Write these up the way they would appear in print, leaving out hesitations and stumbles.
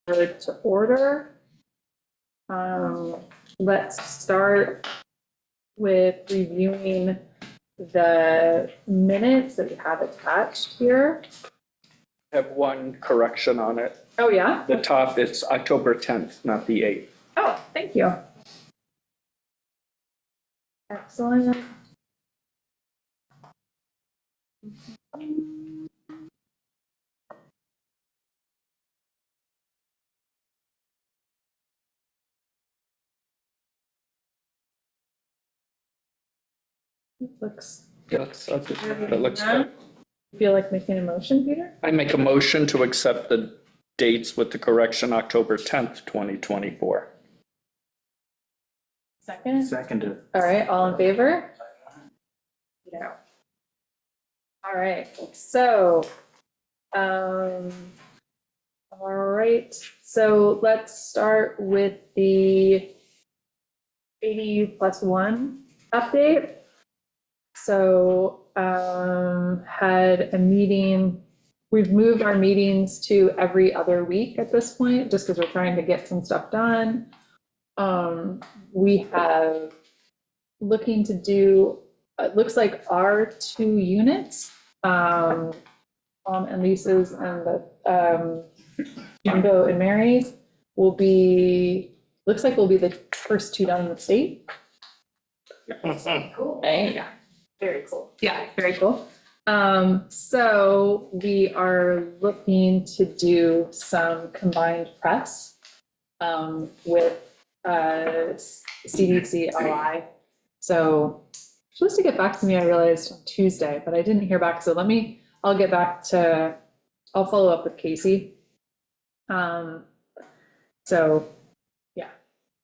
to order. Let's start with reviewing the minutes that we have attached here. I have one correction on it. Oh, yeah? The top, it's October 10th, not the 8th. Oh, thank you. Excellent. It looks, That looks good. feel like making a motion, Peter? I make a motion to accept the dates with the correction October 10th, 2024. Second? Seconded. All right, all in favor? No. All right, so, all right, so let's start with the ADU plus one update. So, had a meeting, we've moved our meetings to every other week at this point, just because we're trying to get some stuff done. We have looking to do, it looks like our 2 units, and Lisa's and the, Jimbo and Mary's will be, looks like we'll be the first 2 done in the state. Cool. Right? Yeah, very cool. Yeah, very cool. So we are looking to do some combined press, with, CDC LI. So supposed to get back to me, I realized on Tuesday, but I didn't hear back. So I'll get back to, I'll follow up with Casey. So yeah,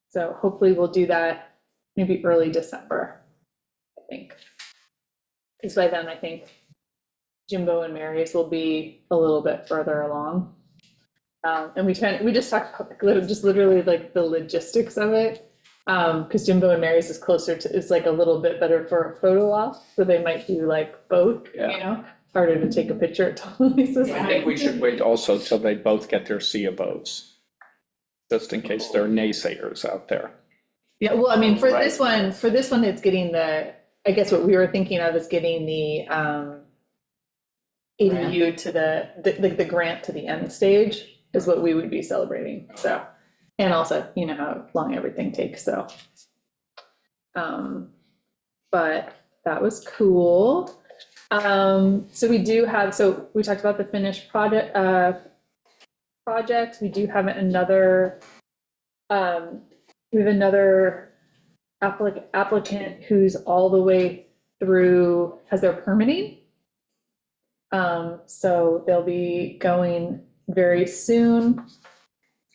so hopefully we'll do that maybe early December, I think. Because by then I think Jimbo and Mary's will be a little bit further along. And we just talked about just literally like the logistics of it. Because Jimbo and Mary's is closer to, it's like a little bit better for a photo op, so they might do like both, you know? Harder to take a picture at Lisa's. I think we should wait also till they both get their C of O's, just in case there are naysayers out there. Yeah, well, I mean, for this one, it's getting the, I guess what we were thinking of is getting the ADU to the grant to the end stage is what we would be celebrating, so. And also, you know how long everything takes, so. But that was cool. So we do have, so we talked about the finished project, we do have another, we have another applicant who's all the way through, has their permitting. So they'll be going very soon.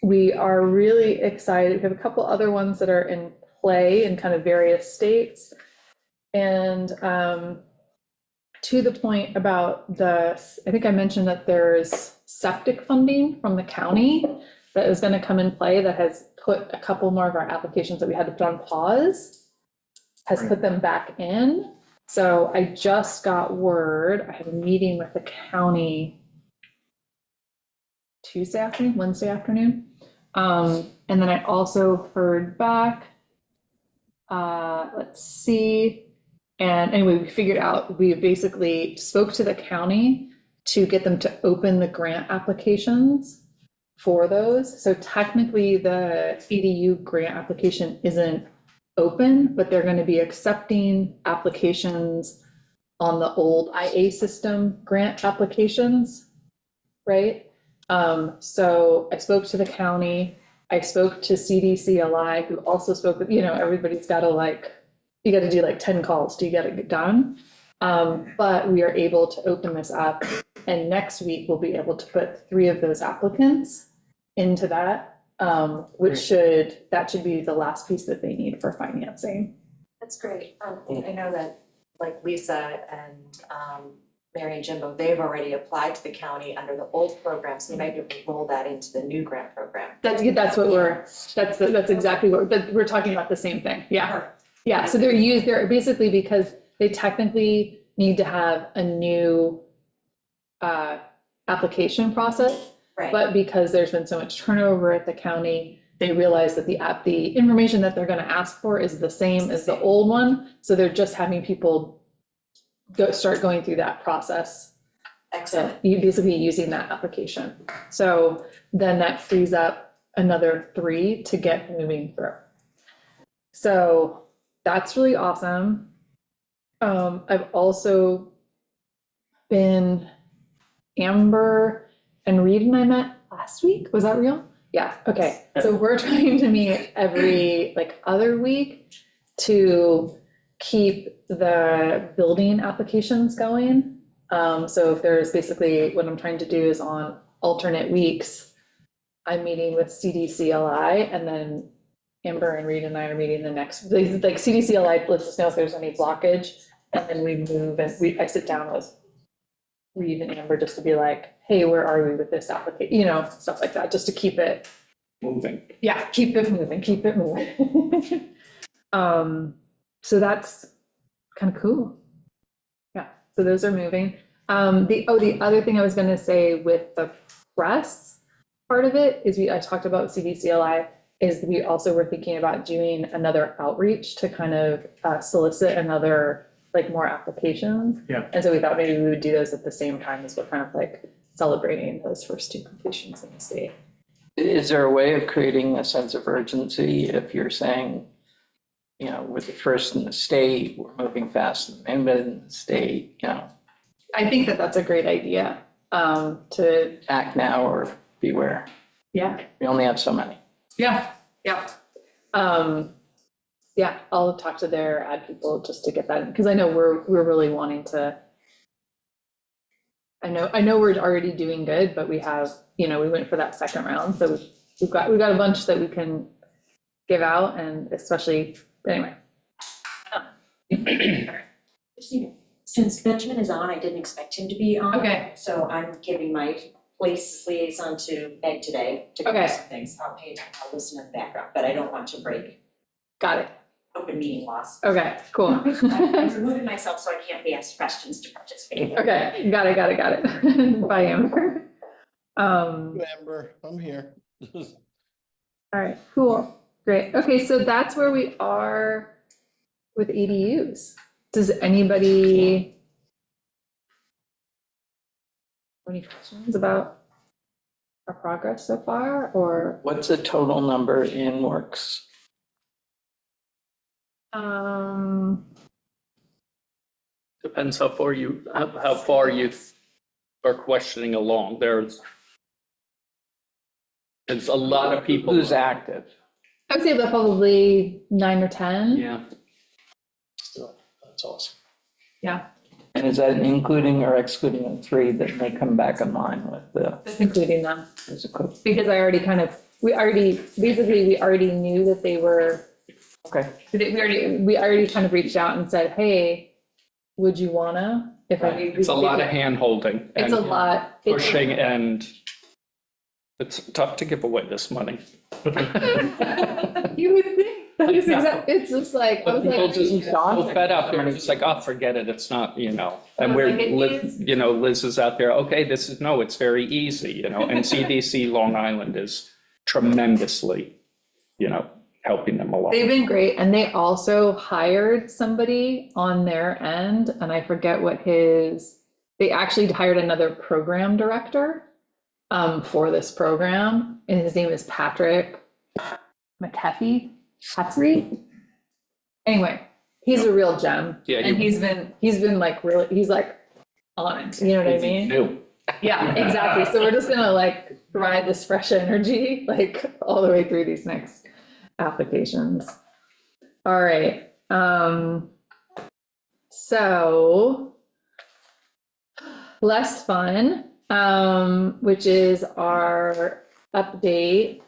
We are really excited. We have a couple other ones that are in play in kind of various states. And to the point about I think I mentioned that there's septic funding from the county that is going to come in play that has put a couple more of our applications that we had to put on pause, has put them back in. So I just got word, I had a meeting with the county Wednesday afternoon. And then I also heard back, let's see. And anyway, we figured out, we basically spoke to the county to get them to open the grant applications for those. So technically the EDU grant application isn't open, but they're going to be accepting applications on the old IA system grant applications, right? So I spoke to the county, I spoke to CDCLI, who also spoke with, you know, everybody's got to you got to do like 10 calls to get it done. But we are able to open this up, and next week we'll be able to put 3 of those applicants into that, which should be the last piece that they need for financing. That's great. I know that like Lisa and Mary and Jimbo, they've already applied to the county under the old program, so they might be able to roll that into the new grant program. That's exactly what, but we're talking about the same thing. Yeah. Yeah, so they're basically, because they technically need to have a new application process. Right. But because there's been so much turnover at the county, they realize that the information that they're gonna ask for is the same as the old one. So they're just having people start going through that process. So Excellent. you basically using that application. So then that frees up another 3 to get moving through. So that's really awesome. I've also been, Amber and Reed and I met last week. Was that real? Yeah, okay. So we're trying to meet every like other week to keep the building applications going. So if there's basically, what I'm trying to do is on alternate weeks, I'm meeting with CDCLI, and then Amber and Reed and I are meeting the next, like CDCLI lets us know if there's any blockage, and then we move and I sit down with Reed and Amber just to be like, hey, where are we with this application, you know, stuff like that, just to keep it, moving. yeah, keep it moving, keep it moving. So that's kind of cool. Yeah, so those are moving. The other thing I was gonna say with the press part of it is I talked about CDCLI, is we also were thinking about doing another outreach to kind of solicit another, like more applications. Yeah. And so we thought maybe we would do those at the same time as we're kind of like celebrating those first 2 completions in the state. Is there a way of creating a sense of urgency if you're saying, you know, we're the first in the state, we're moving fast in the state, you know, I think that that's a great idea, to, act now or beware. yeah. We only have so many. Yeah, yeah. Yeah, I'll talk to their ad people just to get that, because I know we're really wanting to. I know we're already doing good, but we have, you know, we went for that second round, so we've got a bunch that we can give out, and especially, anyway. Since Benjamin is on, I didn't expect him to be on. Okay. So I'm giving my place as liaison to Meg today to cover Okay. some things. I'll pay attention, I'll listen in the background, but I don't want to break Got it. open meeting laws. Okay, cool. I'm removing myself so I can't be asked questions to participate. Okay, got it. Bye, Amber. Amber, I'm here. All right, cool, great. Okay, so that's where we are with ADUs. Does anybody have any questions about our progress so far, or? What's the total number in works? Depends how far you are questioning along. There's a lot of people. Who's active? I would say about probably 9 or 10. Yeah. That's awesome. Yeah, And is that including or excluding the 3 that may come back online with the that's including them. physical? Because we already knew that they were, Okay, we already kind of reached out and said, hey, would you wanna? If I. It's a lot of hand holding It's a and lot. pushing, and it's tough to give away this money. You would think, that is exactly, it's just like, I was People like, just so fed up, they're just like, oh, forget it, it's not, you know. And we're, Like, it is- you know, Liz is out there, okay, it's very easy, you know, and CDC Long Island is tremendously, you know, helping them along. they've been great, and they also hired somebody on their end, and I forget what they actually hired another program director for this program, and his name is Patrick McAfee. Anyway, he's a real gem. Yeah, And he's been like really, he's like on it, you know what I mean? New. Yeah, exactly. So we're just gonna like provide this fresh energy, like all the way through these next applications. All right, so less fun, which is our update.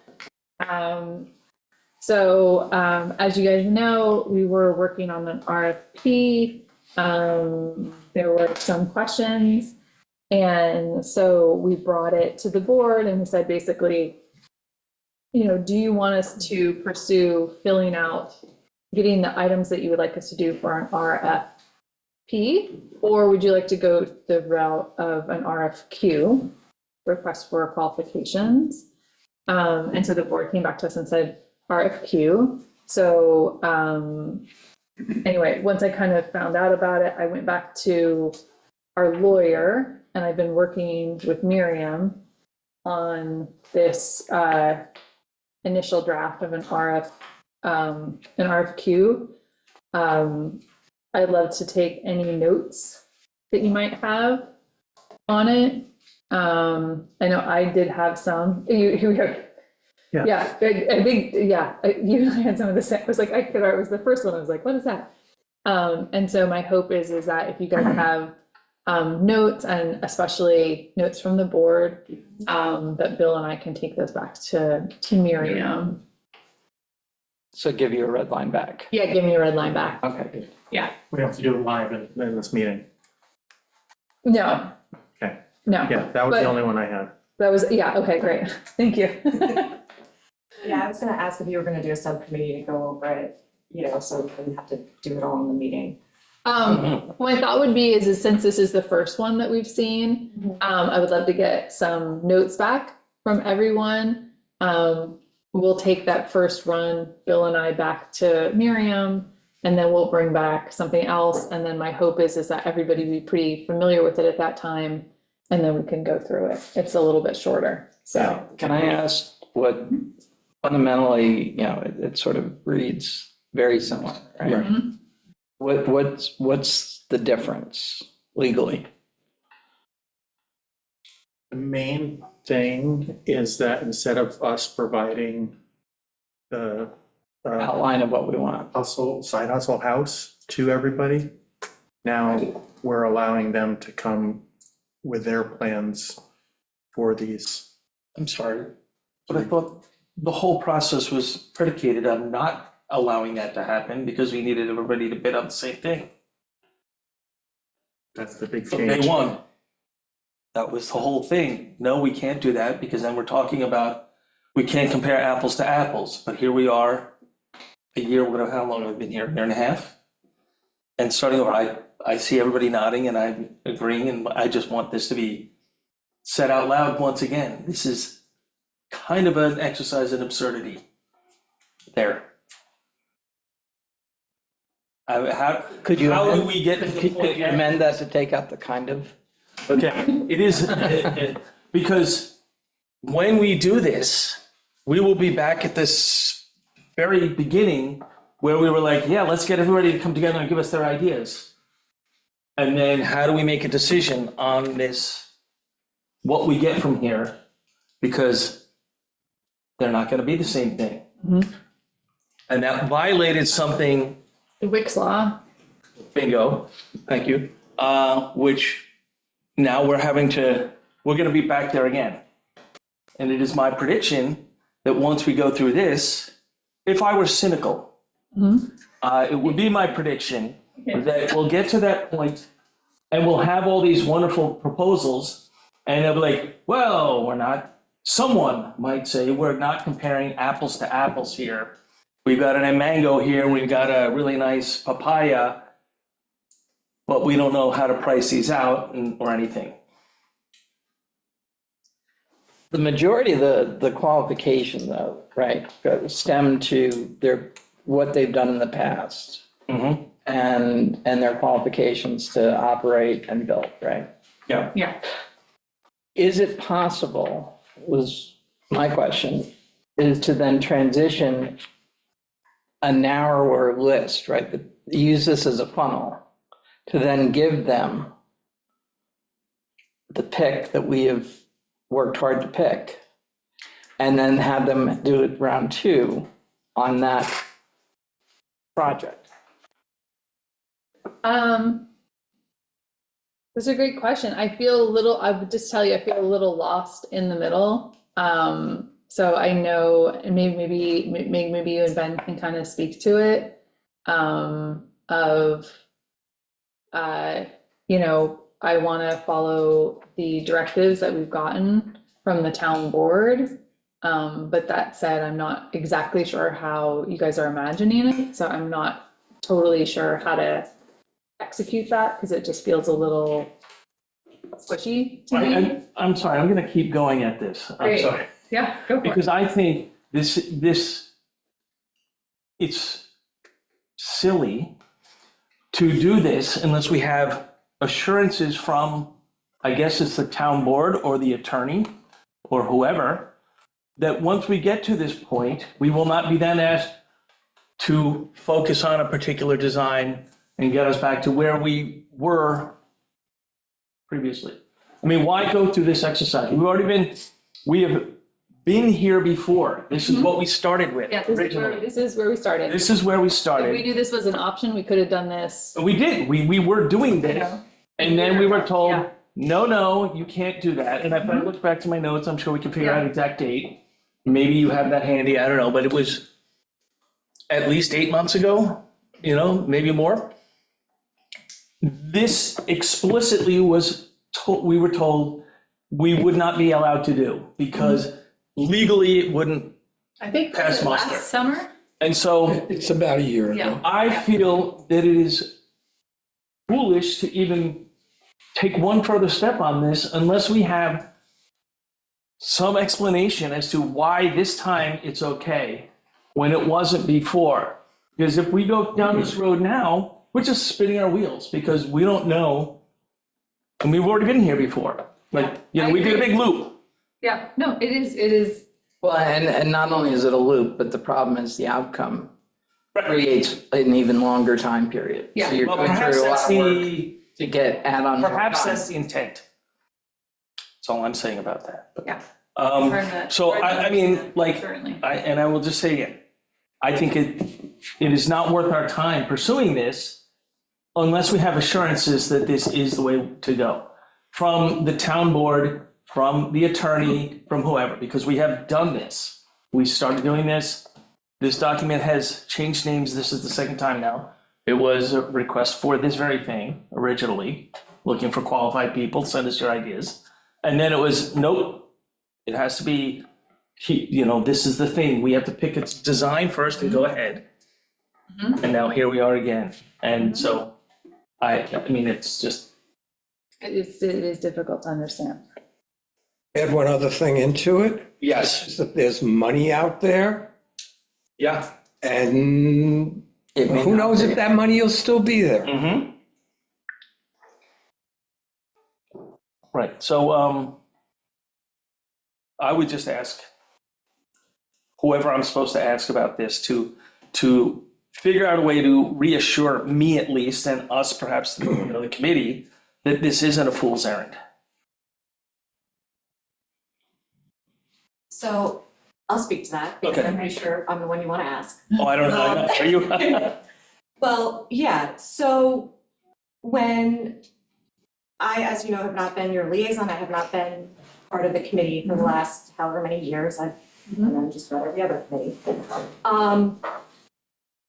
As you guys know, we were working on an RFP. There were some questions. And so we brought it to the board and we said, basically, you know, do you want us to pursue filling out, getting the items that you would like us to do for an RFP? Or would you like to go the route of an RFQ? request for qualifications. And so the board came back to us and said RFQ. So, anyway, once I kind of found out about it, I went back to our lawyer, and I've been working with Miriam on this, initial draft of an RFQ. I'd love to take any notes that you might have on it. I know I did have some, yeah, I think, yeah, you and I had some of the same, I was like, I could, it was the first one, I was like, what is that? And so my hope is that if you guys have notes, and especially notes from the board, that Bill and I can take those back to Miriam. So give you a red line back. Yeah, give me a red line back. Okay. Yeah, We have to do it live in this meeting. no. Okay. No. Yeah, that was But- the only one I had. That was, yeah, okay, great. Thank you. Yeah, I was gonna ask if you were gonna do a subcommittee to go over it, you know, so we wouldn't have to do it all in the meeting. What my thought would be is since this is the first one that we've seen, I would love to get some notes back from everyone. We'll take that first run, Bill and I, back to Miriam, and then we'll bring back something else. And then my hope is that everybody be pretty familiar with it at that time, and then we can go through it. It's a little bit shorter, so. Can I ask what fundamentally, it sort of reads very similar, right? Mhm. What's the difference legally? The main thing is that instead of us providing the Outline of what we want. side hustle house to everybody, now we're allowing them to come with their plans for these. I'm sorry, but I thought the whole process was predicated on not allowing that to happen because we needed everybody to bid on the same thing. That's the big From change. day one. That was the whole thing. No, we can't do that because then we're talking about, we can't compare apples to apples, but here we are, a year, whatever, how long have we been here, a year and a half? And starting over, I see everybody nodding and I'm agreeing, and I just want this to be said out loud once again. This is kind of an exercise in absurdity there. How Could you how do amend- we get to the Could point? you amend that to take out the kind of? Okay, it is, because when we do this, we will be back at this very beginning where we were like, yeah, let's get everybody to come together and give us their ideas. And then how do we make a decision on this, what we get from here? Because they're not gonna be the same thing. Mhm. And that violated something, The Wix law. bingo, thank you, which now we're gonna be back there again. And it is my prediction that once we go through this, if I were cynical, it would be my prediction that we'll get to that point and we'll have all these wonderful proposals and they'll be like, well, someone might say, we're not comparing apples to apples here. We've got a mango here, we've got a really nice papaya, but we don't know how to price these out or anything. The majority of the qualification though, right, stem to what they've done in the past Mm-hmm. and their qualifications to operate and build, right? Yeah. Yeah. Is it possible, was my question, is to then transition a narrower list, right? Use this as a funnel to then give them the pick that we have worked hard to pick, and then have them do it round two on that project. That's a great question. I would just tell you, I feel a little lost in the middle. So I know, and maybe you and Ben can kind of speak to it. I want to follow the directives that we've gotten from the town board. But that said, I'm not exactly sure how you guys are imagining it, so I'm not totally sure how to execute that, because it just feels a little squishy to me. I'm sorry, I'm gonna keep going at this. I'm Great. sorry. Yeah, go for it. Because I think it's silly to do this unless we have assurances from, I guess it's the town board or the attorney or whoever, that once we get to this point, we will not be then asked to focus on a particular design and get us back to where we were previously. I mean, why go through this exercise? We have been here before. This is what we started with Yeah, originally. this is where we started. This is where we If we started. knew this was an option, we could have done this. We did, we were doing you this, know, and then we were Yeah. told, no, you can't do that. And if I look back to my notes, I'm sure we can figure out exact date. Maybe you have that handy, I don't know, but it was at least 8 months ago, maybe more. This explicitly we were told we would not be allowed to do because legally it wouldn't. I think Pass was it muster. last summer. And so It's about a year Yeah. ago. I feel that it is foolish to even take one further step on this unless we have some explanation as to why this time it's okay when it wasn't before. Because if we go down this road now, we're just spinning our wheels because we don't know. And we've already been here before. Like, I we did a agree. big loop. Yeah, no, it is, Well, and not only is it a loop, but the problem is the outcome creates an even longer time period. Yeah. So you're Well, going perhaps through a that's lot of work the, to get add-on. perhaps that's the intent. That's all I'm saying about that. yeah. Um, Learn that- so learn I that. mean, like, Certainly. and I will just say again, I think it is not worth our time pursuing this unless we have assurances that this is the way to go. From the town board, from the attorney, from whoever, because we have done this. We started doing this. This document has changed names. This is the second time now. It was a request for this very thing originally, looking for qualified people, send us your ideas. And then it was, nope, it has to be, this is the thing. We have to pick its design first and go ahead. And now here we are again. And so I mean, it's just, It is difficult to understand. Add one other thing into it, yes, is that there's money out there, yeah. and It may who not knows be. if that money will still be there. Mm-hmm. Right, so, I would just ask whoever I'm supposed to ask about this to figure out a way to reassure me at least, and us perhaps, the committee, that this isn't a fool's errand. So I'll speak to that because Okay. I'm pretty sure I'm the one you want to ask. Oh, I don't know, are you? Well, yeah, so when I, as you know, have not been your liaison, I have not been part of the committee for the last however many years, I've just read every other committee.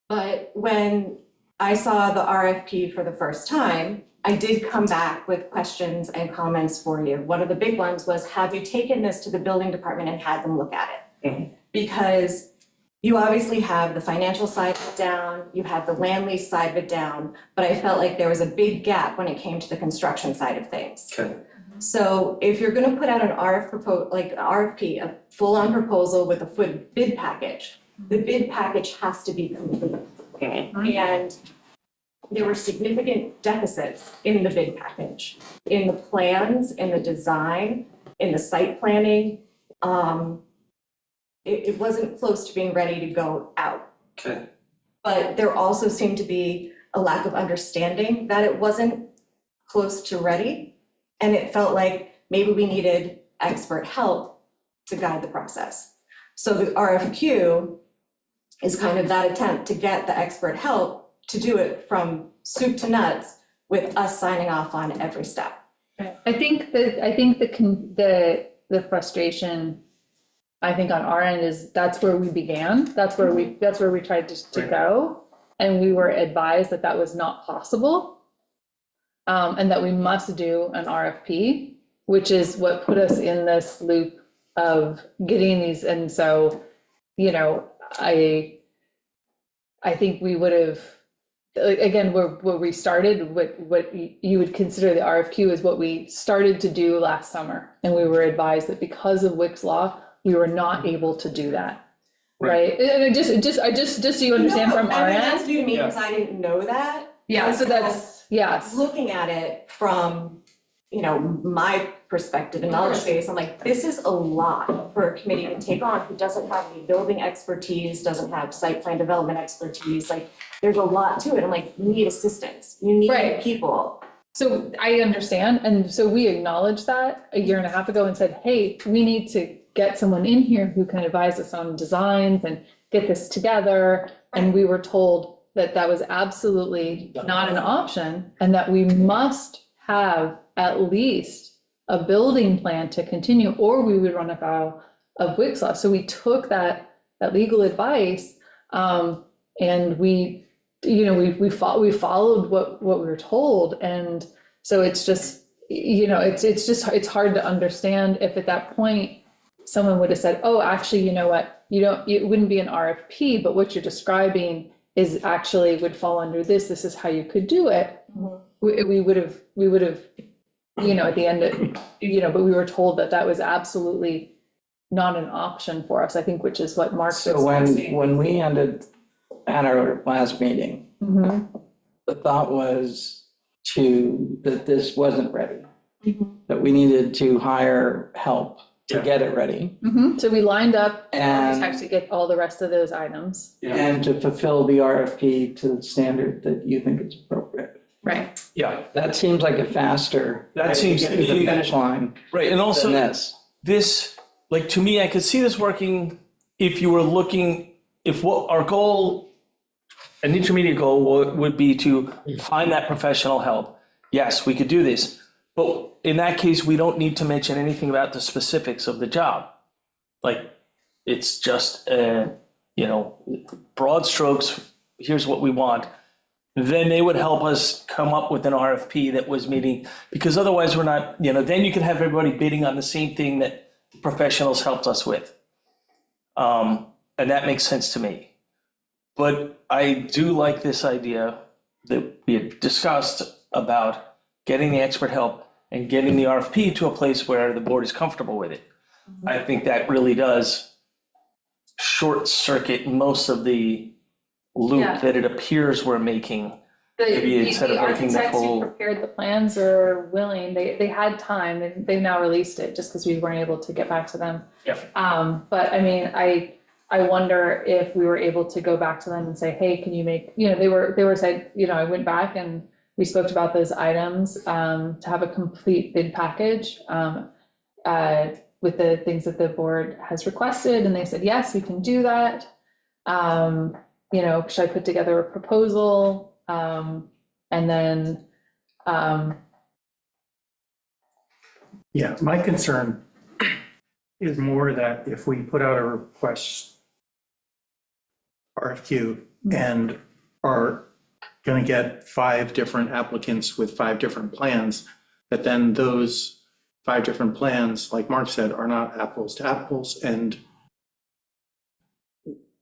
But when I saw the RFP for the first time, I did come back with questions and comments for you. One of the big ones was, have you taken this to the building department and had them look at it? Because you obviously have the financial side of it down, you have the land lease side of it down, but I felt like there was a big gap when it came to the construction side of things. Okay. So if you're gonna put out an RFP, a full-on proposal with a full bid package, the bid package has to be complete. And there were significant deficits in the bid package, in the plans, in the design, in the site planning. It wasn't close to being ready to go out. Okay. But there also seemed to be a lack of understanding that it wasn't close to ready. And it felt like maybe we needed expert help to guide the process. So the RFQ is kind of that attempt to get the expert help to do it from soup to nuts with us signing off on every step. I think the frustration, I think on our end is that's where we began. That's where we tried to go. And we were advised that that was not possible. And that we must do an RFP, which is what put us in this loop of getting these. And so, I think we would have again, where we started, what you would consider the RFQ is what we started to do last summer. And we were advised that because of Wick's law, we were not able to do that. Right? And I just so you understand from No, our I mean, end. that's new to me because I didn't know that. Yeah, And so that's, yes. looking at it from, my perspective and knowledge base, I'm like, this is a lot for a committee to take on who doesn't have any building expertise, doesn't have site plan development expertise, like, there's a lot to it, I'm like, you need assistance, you need Right. people. So I understand, and so we acknowledged that a year and a half ago and said, hey, we need to get someone in here who can advise us on designs and get this together. And we were told that that was absolutely not an option, and that we must have at least a building plan to continue, or we would run afoul of Wick's law. So we took that legal advice, and we followed what we were told. And so it's just, it's hard to understand if at that point someone would have said, oh, actually, you know what, it wouldn't be an RFP, but what you're describing is actually would fall under this is how you could do it. We would have, at the end of, but we were told that was absolutely not an option for us, I think, which is what Mark was So when we ended at our last meeting, Mhm. the thought was that this wasn't ready, that we needed to hire help to get it ready So we lined up And- architects to get all the rest of those items. and to fulfill the RFP to the standard that you think is appropriate. Right. Yeah, That seems like a faster way That seems to to get to the me- finish line right, and also. than this. This, like, to me, I could see this working if you were looking, if what our goal, an intermediate goal would be to find that professional help. Yes, we could do this, but in that case, we don't need to mention anything about the specifics of the job. Like, it's just, broad strokes, here's what we want. Then they would help us come up with an RFP that was meeting, because otherwise we're not, then you can have everybody bidding on the same thing that the professionals helped us with. And that makes sense to me. But I do like this idea that we had discussed about getting the expert help and getting the RFP to a place where the board is comfortable with it. I think that really does short circuit most of the loop Yeah. that it appears we're making. Maybe instead of making the architects who whole- prepared the plans are willing, they had time, and they've now released it just because we weren't able to get back to them. Yeah. But I mean, I wonder if we were able to go back to them and say, hey, can you make, they were said, I went back and we spoke about those items, to have a complete bid package, with the things that the board has requested, and they said, yes, we can do that. Should I put together a proposal? And then, Yeah, my concern is more that if we put out a request RFQ and are going to get 5 different applicants with 5 different plans, that then those 5 different plans, like Mark said, are not apples to apples, and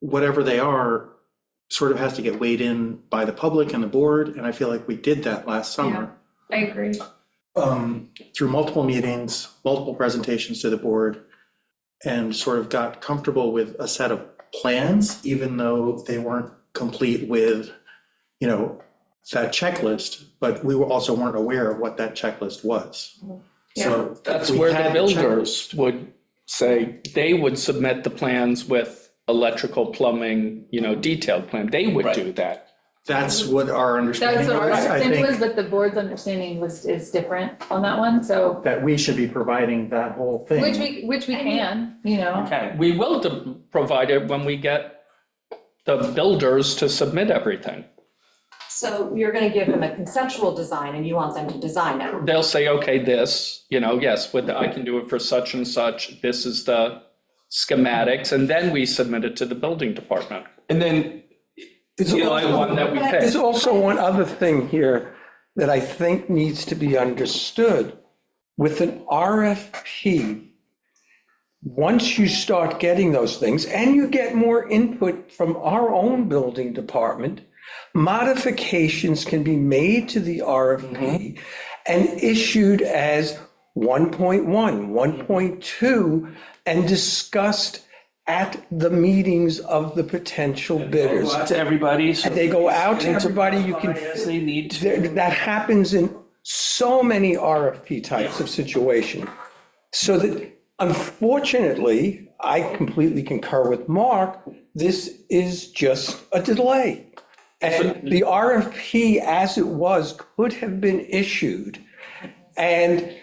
whatever they are sort of has to get weighed in by the public and the board, and I feel like we did that last summer. I agree. Through multiple meetings, multiple presentations to the board, and sort of got comfortable with a set of plans, even though they weren't complete with, that checklist, but we also weren't aware of what that checklist was. So That's we where the had builders would say, they would submit the plans with electrical, plumbing, detailed plan. They would do that. That's what our understanding That's was. what our I understanding was, think but the board's understanding is different on that one, so, that we should be providing that whole thing. which we can, Okay. We will provide it when we get the builders to submit everything. So you're gonna give them a conceptual design and you want them to design it. They'll say, okay, this, yes, I can do it for such and such. This is the schematics, and then we submit it to the building department. And then, The one that we There's pick. also one other thing here that I think needs to be understood. With an RFP, once you start getting those things and you get more input from our own building department, Modifications can be made to the RFP and issued as 1.1, 1.2, and discussed at the meetings of the potential bidders. Go out to everybody. So They go out to get everybody, you can, as they need to. that happens in so many RFP types of situation. So that unfortunately, I completely concur with Mark, this is just a delay. And the RFP as it was could have been issued, and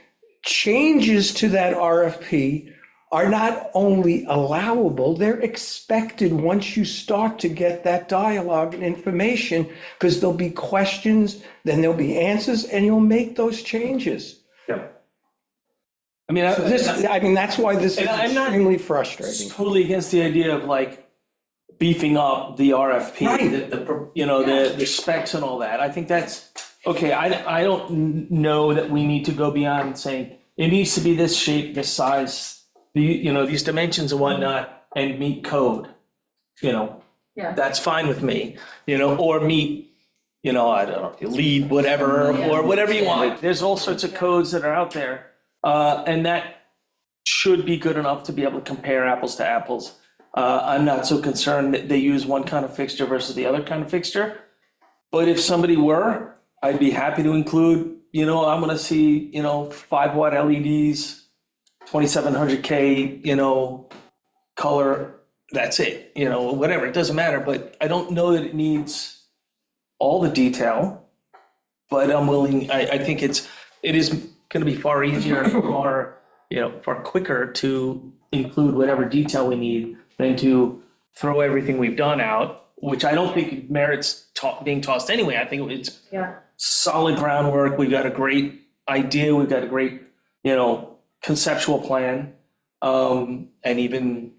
changes to that RFP are not only allowable, they're expected once you start to get that dialogue and information, because there'll be questions, then there'll be answers, and you'll make those changes. I mean, So this, I mean, that's why this is And I'm not- extremely frustrating. totally against the idea of like beefing up the RFP, Right. the specs and all that. I think that's, okay, I don't know that we need to go beyond saying it needs to be this shape, this size, these dimensions and whatnot, and meet code, Yeah. That's fine with me, or meet, I don't know, lead whatever, or whatever you want. There's all sorts of codes that are out there. And that should be good enough to be able to compare apples to apples. I'm not so concerned that they use one kind of fixture versus the other kind of fixture. But if somebody were, I'd be happy to include, I'm gonna see, 5-watt LEDs, 2700K, color, that's it, whatever, it doesn't matter. But I don't know that it needs all the detail. But I'm willing, I think it is gonna be far easier and far quicker to include whatever detail we need than to throw everything we've done out, which I don't think merits being tossed anyway. I think it's Yeah. solid groundwork. We've got a great idea. We've got a great, conceptual plan, and even,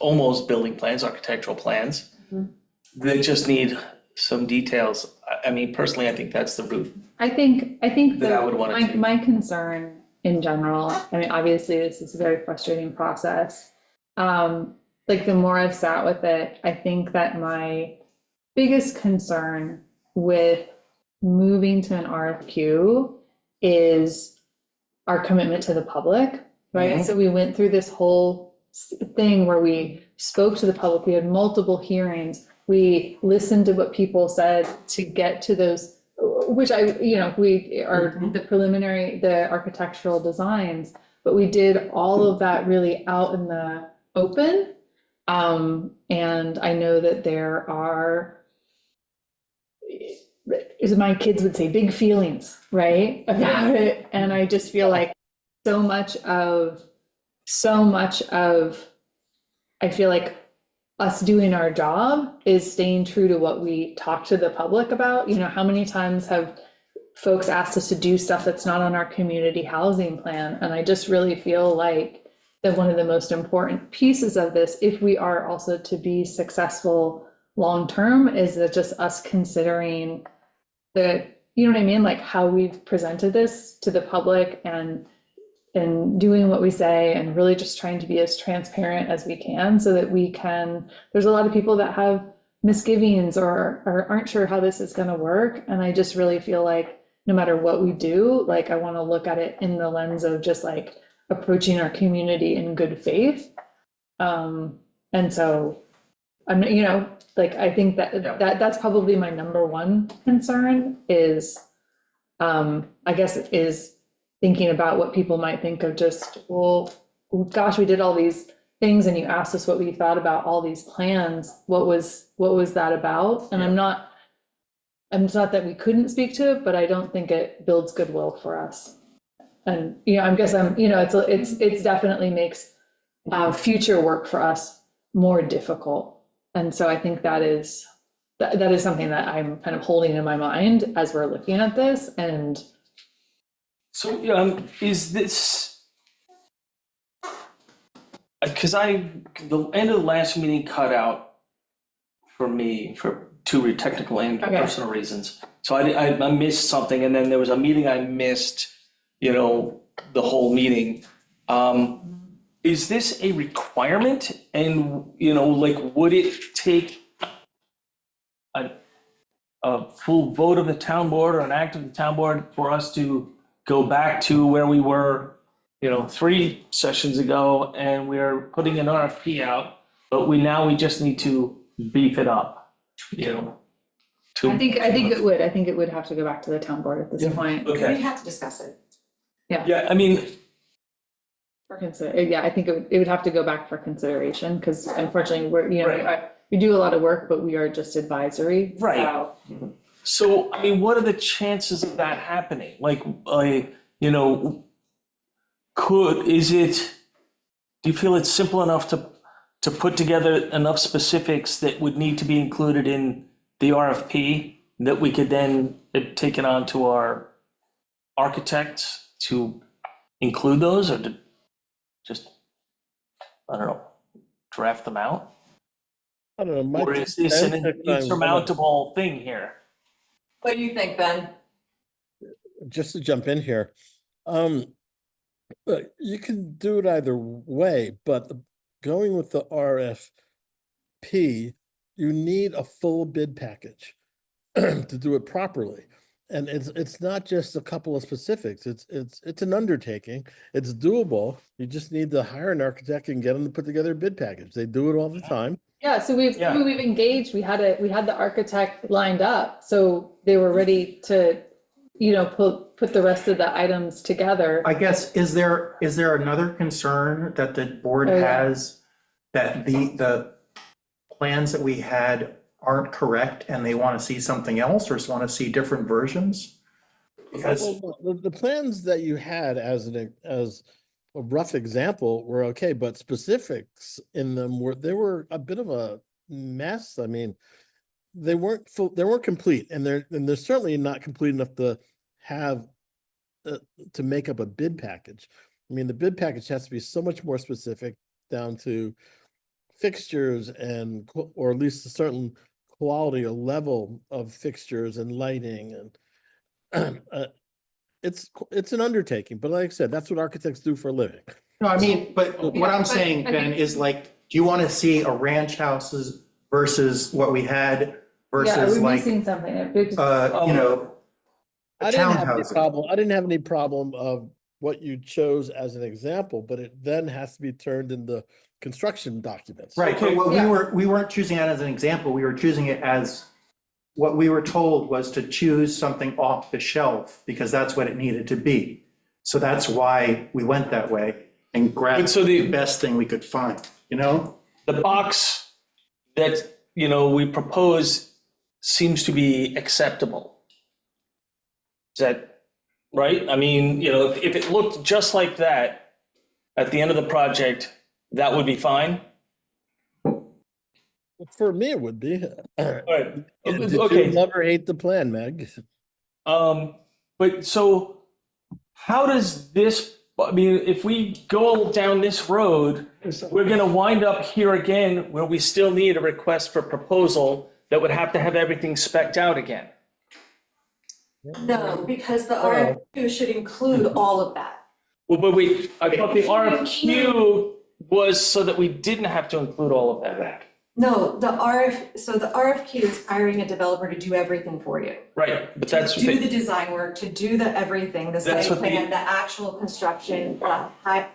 almost building plans, architectural plans that just need some details. I mean, personally, I think that's the route. I think That I would wanna take. my concern in general, I mean, obviously this is a very frustrating process. Like the more I've sat with it, I think that my biggest concern with moving to an RFQ is our commitment to the public, right? So we went through this whole thing where we spoke to the public, we had multiple hearings, we listened to what people said to get to those, which we are the preliminary, the architectural designs, but we did all of that really out in the open. And I know that there are, as my kids would say, big feelings, right, about it. And I just feel like so much of, I feel like us doing our job is staying true to what we talk to the public about. How many times have folks asked us to do stuff that's not on our community housing plan? And I just really feel like that one of the most important pieces of this, if we are also to be successful long-term, is that just us considering the, like how we've presented this to the public and doing what we say and really just trying to be as transparent as we can so that we can, there's a lot of people that have misgivings or aren't sure how this is going to work. And I just really feel like no matter what we do, like I want to look at it in the lens of just like approaching our community in good faith. And so I'm, I think that's probably my number one concern is, I guess is thinking about what people might think of just, well, gosh, we did all these things and you asked us what we thought about all these plans. What was that about? And it's not that we couldn't speak to it, but I don't think it builds goodwill for us. And, it's definitely makes future work for us more difficult. And so I think that is something that I'm kind of holding in my mind as we're looking at this. And So, is this, because the end of the last meeting cut out for me for two technical and Okay. personal reasons. So I missed something, and then there was a meeting I missed, the whole meeting. Is this a requirement? And, would it take a full vote of the town board or an act of the town board for us to go back to where we were, 3 sessions ago, and we're putting an RFP out, but we just need to beef it up, I think it would. I think it would have to go back to the town board at this point. Okay. We have to discuss it. Yeah, I mean, Yeah, I think it would have to go back for consideration, because unfortunately, Right. we do a lot of work, but we are just advisory. Right. So, I mean, what are the chances of that happening? Do you feel it's simple enough to put together enough specifics that would need to be included in the RFP that we could then take it on to our architects to include those, or to just, I don't know, draft them out? I don't know. my Or is this an perspective, I'm insurmountable thing here? What do you think, Ben? Just to jump in here, look, you can do it either way, but going with the RFP, you need a full bid package to do it properly. And it's not just a couple of specifics. It's an undertaking. It's doable. You just need to hire an architect and get them to put together a bid package. They do it all the time. Yeah, so we've engaged, we had the architect lined up, so they were ready to, put the rest of the items together. I guess, is there another concern that the board Oh, yeah. has, that the plans that we had aren't correct and they want to see something else, or just want to see different versions? Because, Well, the plans that you had as a rough example were okay, but specifics in them were a bit of a mess. I mean, they weren't complete, and they're certainly not complete enough to have to make up a bid package. I mean, the bid package has to be so much more specific, down to fixtures or at least a certain quality or level of fixtures and lighting, and it's an undertaking, but like I said, that's what architects do for a living. no, I mean, but what I'm but saying, I Ben, think- is like, do you want to see a ranch houses versus what we had Yeah, versus we're like, missing something. I didn't have any townhouses? problem. I didn't have any problem of what you chose as an example, but it then has to be turned into construction documents. Right, but what Yeah. we weren't choosing it as an example, we were choosing it as, what we were told was to choose something off the shelf, because that's what it needed to be. So that's why we went that way and grabbed But so the- the best thing we could find, The box that, we propose seems to be acceptable. Is that right? I mean, if it looked just like that at the end of the project, that would be fine? For me, it would be. All right. Did you Okay. love or hate the plan, Meg? But so how does this, I mean, if we go down this road, we're gonna wind up here again where we still need a request for proposal that would have to have everything spec'd out again. No, because the RFQ should include all of that. Well, but I thought the RFQ was so that we didn't have to include all of that. No, so the RFQ is hiring a developer to do everything for you. Right, but that's, To do the design work, to do the everything, the That's site what the- plan, the actual construction, the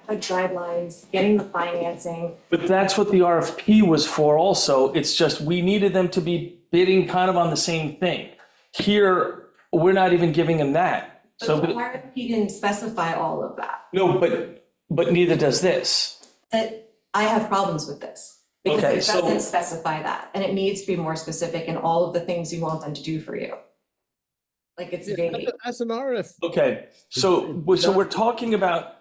guidelines, getting the financing. but that's what the RFP was for also. It's just, we needed them to be bidding kind of on the same thing. Here, we're not even giving them that. So, But the RFP didn't specify all of that. no, but neither does this. That I have problems with this. Okay, Because it so- doesn't specify that, and it needs to be more specific in all of the things you want them to do for you. Like it's vague. As an RF, Okay, so we're talking about,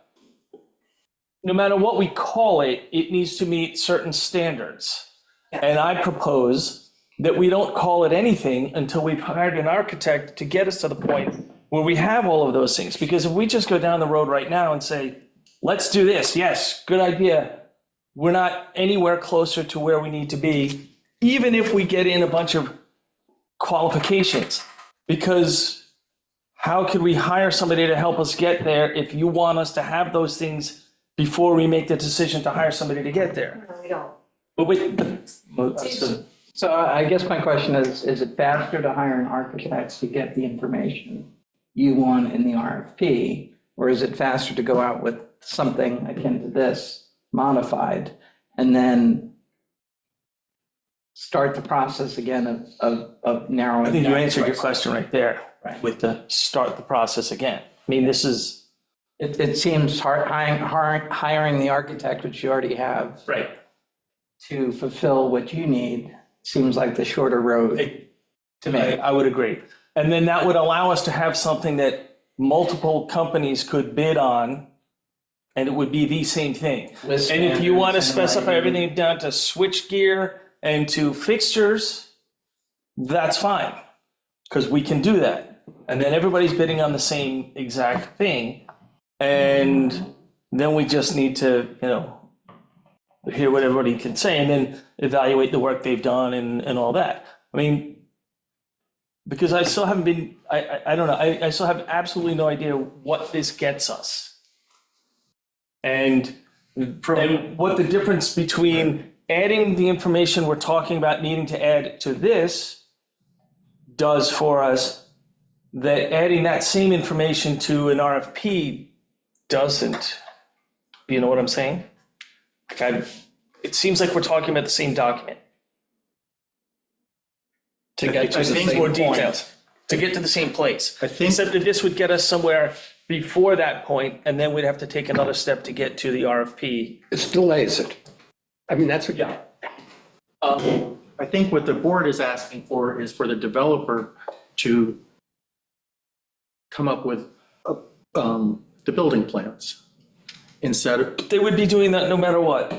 no matter what we call it, it needs to meet certain standards. Yeah. And I propose that we don't call it anything until we've hired an architect to get us to the point where we have all of those things. Because if we just go down the road right now and say, let's do this, yes, good idea, we're not anywhere closer to where we need to be, even if we get in a bunch of qualifications. Because how could we hire somebody to help us get there if you want us to have those things before we make the decision to hire somebody to get there? No, I don't. But wait, So I guess my question is it faster to hire an architect to get the information you want in the RFP? Or is it faster to go out with something akin to this, modified, and then start the process again of narrowing? I think you down answered your price? question right there Right. with the start the process again. I mean, this is. It seems hiring the architect, which you already have, Right. to fulfill what you need, seems like the shorter road to me. I would agree. And then that would allow us to have something that multiple companies could bid on, and it would be the same thing. With And if you want to standards and specify lighting. everything down to switch gear and to fixtures, that's fine, because we can do that. And then everybody's bidding on the same exact thing. And then we just need to, hear what everybody can say and then evaluate the work they've done and all that. I mean, because I still haven't been, I don't know, I still have absolutely no idea what this gets us. And what the difference between adding the information we're talking about needing to add to this does for us, that adding that same information to an RFP doesn't. You know what I'm saying? It seems like we're talking about the same document. To get to the same more details, to get to the same place. I think- Except that this would get us somewhere before that point, and then we'd have to take another step to get to the RFP. It delays it. I mean, that's what. Yeah. I think what the board is asking for is for the developer to come up with the building plans instead of, They would be doing that no matter what.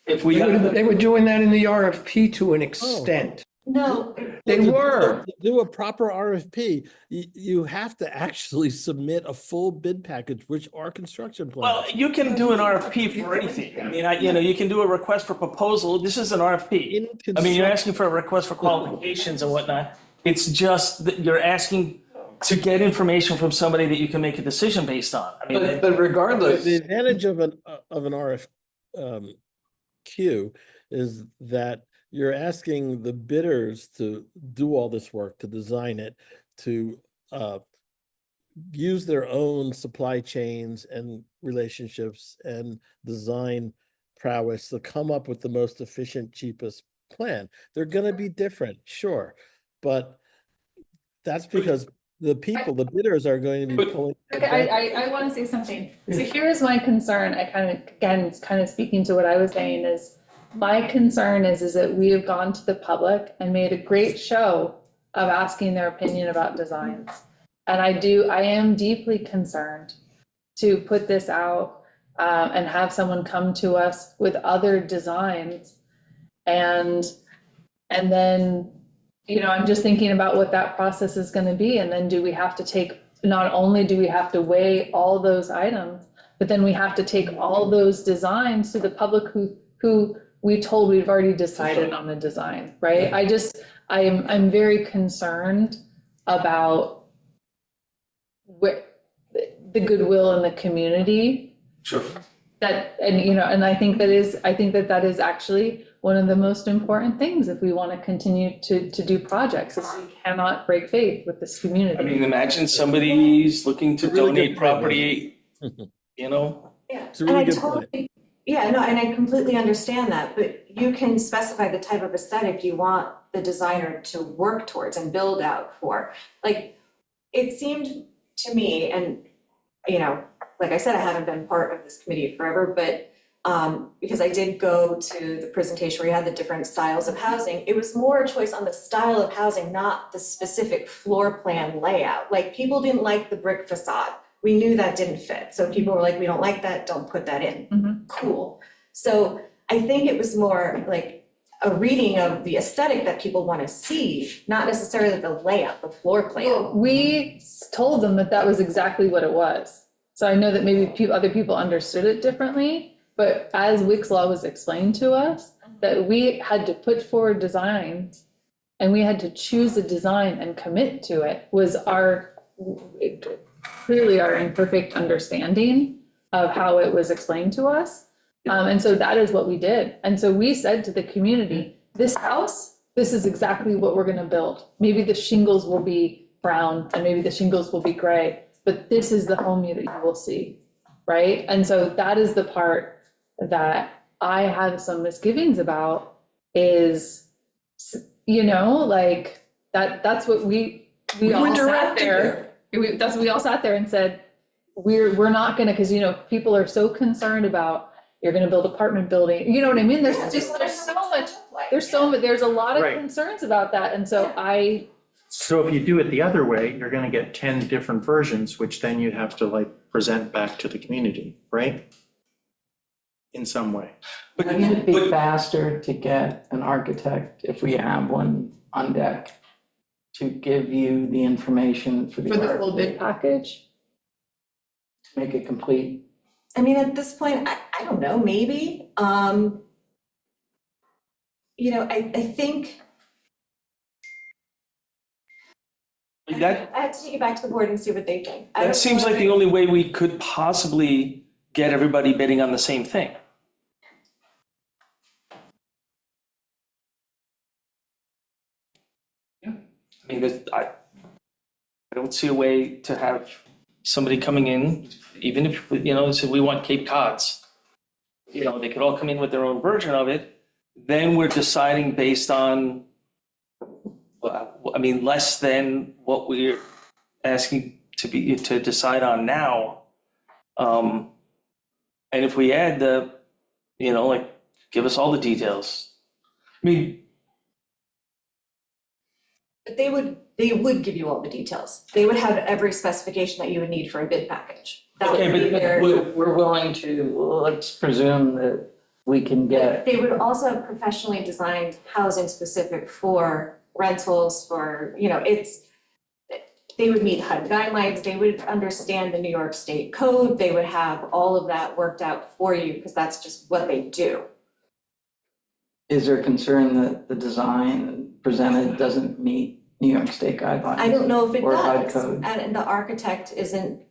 If we They were doing that in the RFP to an extent. No, They were. To do a proper RFP, you have to actually submit a full bid package, which are construction Well, plans. you can do an RFP for anything. I mean, you can do a request for proposal. This is an RFP. I mean, you're asking for a request for qualifications and whatnot. It's just that you're asking to get information from somebody that you can make a decision based on. I mean, But regardless, The advantage of an RFQ is that you're asking the bidders to do all this work, to design it, to use their own supply chains and relationships and design prowess to come up with the most efficient, cheapest plan. They're gonna be different, sure, but that's because the bidders are going to be But- pulling. Okay, I want to say something. So here's my concern. I kind of speaking to what I was saying is, my concern is that we have gone to the public and made a great show of asking their opinion about designs. And I am deeply concerned to put this out and have someone come to us with other designs. And then, I'm just thinking about what that process is gonna be. And then do we have to take, not only do we have to weigh all those items, but then we have to take all those designs to the public who we told we've already decided on the design, right? I'm very concerned about the goodwill in the community. Sure. And I think that is actually one of the most important things if we want to continue to do projects, is we cannot break faith with this community. I mean, imagine somebody's looking to It's a really donate good point, property, yeah. It's a really And I good point. totally, yeah, no, and I completely understand that, but you can specify the type of aesthetic you want the designer to work towards and build out for. Like, it seemed to me, and, like I said, I haven't been part of this committee forever, but because I did go to the presentation where you had the different styles of housing, it was more a choice on the style of housing, not the specific floor plan layout. Like, people didn't like the brick facade. We knew that didn't fit. So people were like, we don't like that, don't put that in. Mhm. Cool. So I think it was more like a reading of the aesthetic that people want to see, not necessarily the layout, the floor plan. We told them that was exactly what it was. So I know that maybe other people understood it differently, but as Wick's Law was explained to us, that we had to put forward designs and we had to choose a design and commit to it, was clearly our imperfect understanding of how it was explained to us. And so that is what we did. And so we said to the community, this house this is exactly what we're gonna build. Maybe the shingles will be brown and maybe the shingles will be gray, but this is the home that you will see, right? And so that is the part that I have some misgivings about is, you know, like, that's what we all sat there. We all sat there and said, we're not gonna, cause you know, people are so concerned about, you're gonna build apartment building, you know what I mean? There's a lot of Right. concerns about that, and so So if you do it the other way, you're gonna get 10 different versions, which then you have to like present back to the community, right? In some way. Wouldn't it be faster to get an architect, if we have one on deck, to give you the information for the for the full RFP, bid package. to make it complete? I mean, at this point, I don't know, maybe, you know, I think That, I have to take it back to the board and see what they think. I that don't seems know like the only way we could possibly get everybody bidding on the same thing. Yeah, I mean, I don't see a way to have somebody coming in, even if, you know, say we want Cape Cods. You know, they could all come in with their own version of it, then we're deciding based on, well, I mean, less than what we're asking to decide on now. And if we add the, you know, like, give us all the details. I mean, But they would give you all the details. They would have every specification that you would need for a bid package. That would Okay, be but their. We're willing to, let's presume that we can get, They would also have professionally designed housing specific for rentals, for, you know, they would meet HUD guidelines, they would understand the New York State code, they would have all of that worked out for you, because that's just what they do. is there concern that the design presented doesn't meet New York State guidelines? I don't know if it Or HUD does, code. and the architect isn't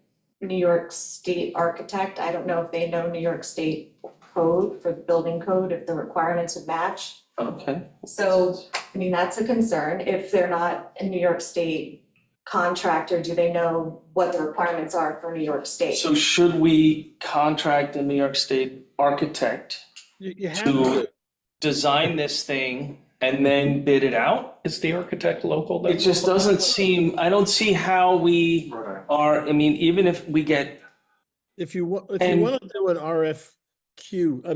New York State architect, I don't know if they know New York State code for the building code, if the requirements would match. okay. So, I mean, that's a concern, if they're not a New York State contractor, do they know what the requirements are for New York State? So should we contract a New York State architect You have to to. design this thing and then bid it out? Is the architect local then? It just doesn't seem, I don't see how we are, I mean, even if we get, If you want And- to do an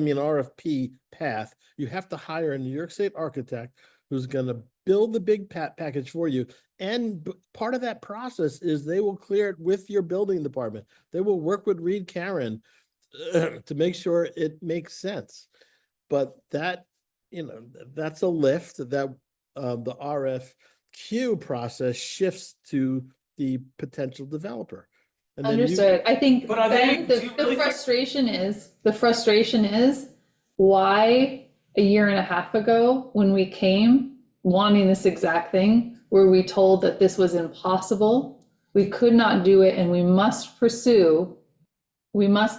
RFP path, you have to hire a New York State architect who's gonna build the big package for you. And part of that process is they will clear it with your building department. They will work with Reed Karen to make sure it makes sense. But that, you know, that's a lift that the RFQ process shifts to the potential developer. And then you- Understood. I think But are they- then do you really the think- frustration is why a year and a half ago, when we came wanting this exact thing, were we told that this was impossible? We could not do it and we must